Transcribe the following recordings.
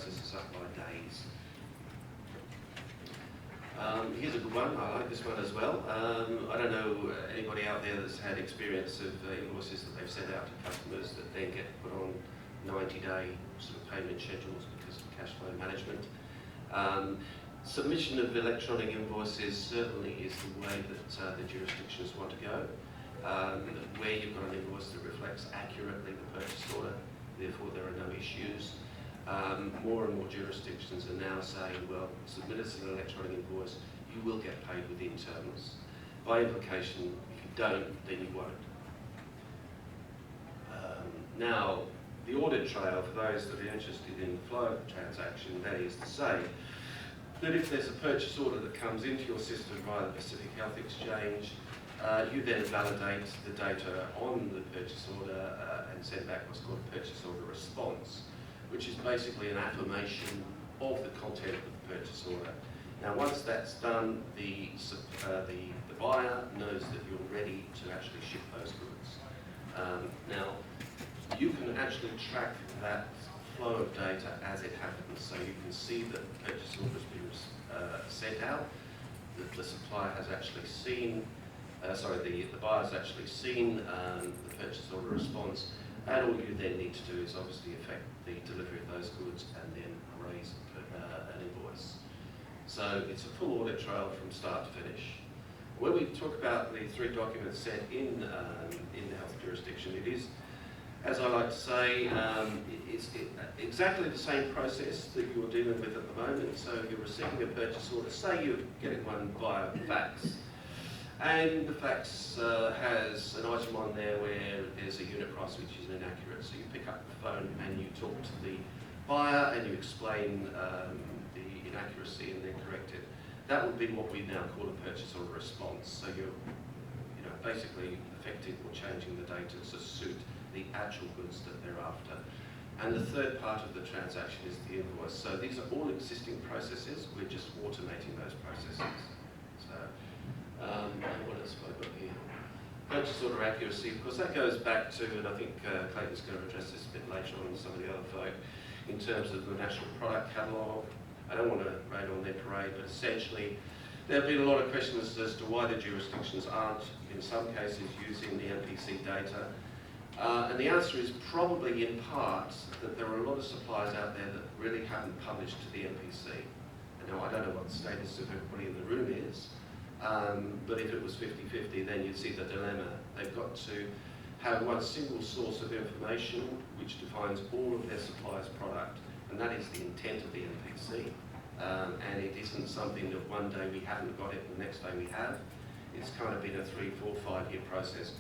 processes up by days. Here's a good one. I like this one as well. I don't know anybody out there that's had experience of invoices that they've sent out to customers that then get put on 90-day sort of payment schedules because of cash flow management. Submission of electronic invoices certainly is the way that the jurisdictions want to go. Where you've got an invoice that reflects accurately the purchase order, therefore there are no issues. More and more jurisdictions are now saying, well, submit us an electronic invoice, you will get paid within terms. By implication, if you don't, then you won't. Now, the audit trail, for those that are interested in the flow of the transaction, that is to say, that if there's a purchase order that comes into your system via the Pacific Health Exchange, you then validate the data on the purchase order and send back what's called a purchase order response, which is basically an affirmation of the content of the purchase order. Now, once that's done, the buyer knows that you're ready to actually ship those goods. Now, you can actually track that flow of data as it happens, so you can see that the purchase order has been sent out, that the supplier has actually seen, the buyer's actually seen the purchase order response, and all you then need to do is obviously effect the delivery of those goods and then raise an invoice. So it's a full audit trail from start to finish. When we talk about the 3 documents set in the health jurisdiction, it is, as I like to say, it's exactly the same process that you're dealing with at the moment. So you're receiving a purchase order, say you're getting one via fax, and the fax has an item on there where there's a unit price which is inaccurate. So you pick up the phone and you talk to the buyer and you explain the inaccuracy and then correct it. That would be what we now call a purchase order response. So you're basically affecting or changing the data to suit the actual goods that they're after. And the third part of the transaction is the invoice. So these are all existing processes, we're just automating those processes. So, what else have I got here? Purchase order accuracy, of course that goes back to, and I think Clayton's going to address this a bit later on with some of the other folk, in terms of the National Product Catalogue. I don't want to rain on their parade, but essentially there have been a lot of questions as to why the jurisdictions aren't, in some cases, using the NPC data. And the answer is probably in part that there are a lot of suppliers out there that really haven't published to the NPC. Now, I don't know what the status of everybody in the room is, but if it was 50-50, then you'd see the dilemma. They've got to have one single source of information which defines all of their suppliers' product, and that is the intent of the NPC. And it isn't something that one day we haven't got it, the next day we have. It's kind of been a 3, 4, 5 year process.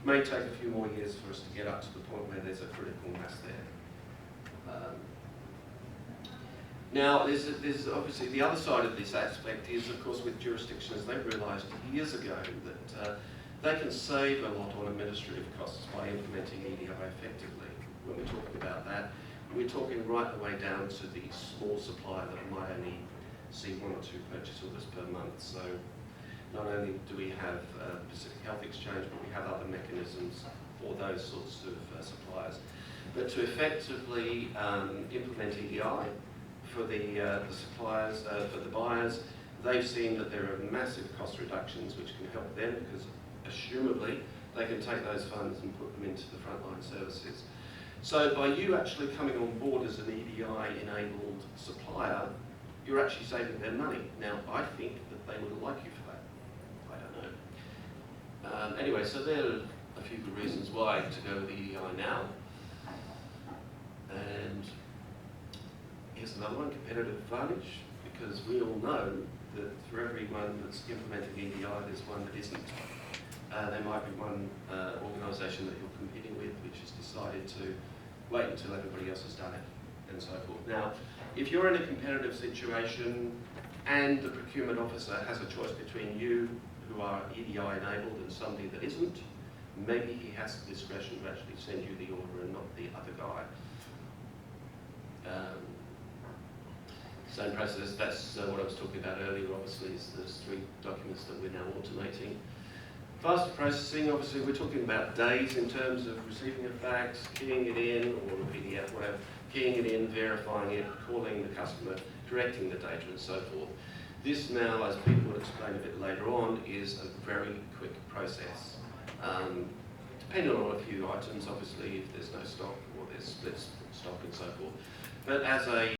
It may take a few more years for us to get up to the point where there's a critical mass there. Now, there's obviously the other side of this aspect is, of course, with jurisdictions, they realised years ago that they can save a lot on administrative costs by implementing EDI effectively. When we're talking about that, we're talking right the way down to the small supplier that might only see 1 or 2 purchase orders per month. So not only do we have Pacific Health Exchange, but we have other mechanisms for those sorts of suppliers. But to effectively implement EDI for the suppliers, for the buyers, they've seen that there are massive cost reductions which can help them because, assumably, they can take those funds and put them into the frontline services. So by you actually coming on board as an EDI-enabled supplier, you're actually saving them money. Now, I think that they would like you for that. I don't know. Anyway, so there are a few good reasons why to go with EDI now. And here's another one, competitive advantage, because we all know that for everyone that's implementing EDI, there's one that isn't. There might be one organisation that you're competing with which has decided to wait until everybody else has done it, and so forth. Now, if you're in a competitive situation and the procurement officer has a choice between you, who are EDI enabled, and somebody that isn't, maybe he has the discretion to actually send you the order and not the other guy. Same process, that's what I was talking about earlier, obviously, is there's 3 documents that we're now automating. Faster processing, obviously we're talking about days in terms of receiving a fax, keying it in, or a PDF, whatever. keying it in, verifying it, calling the customer, correcting the data and so forth. This now, as people will explain a bit later on, is a very quick process. Depending on a few items, obviously, if there's no stock or there's split stock and so forth. But as a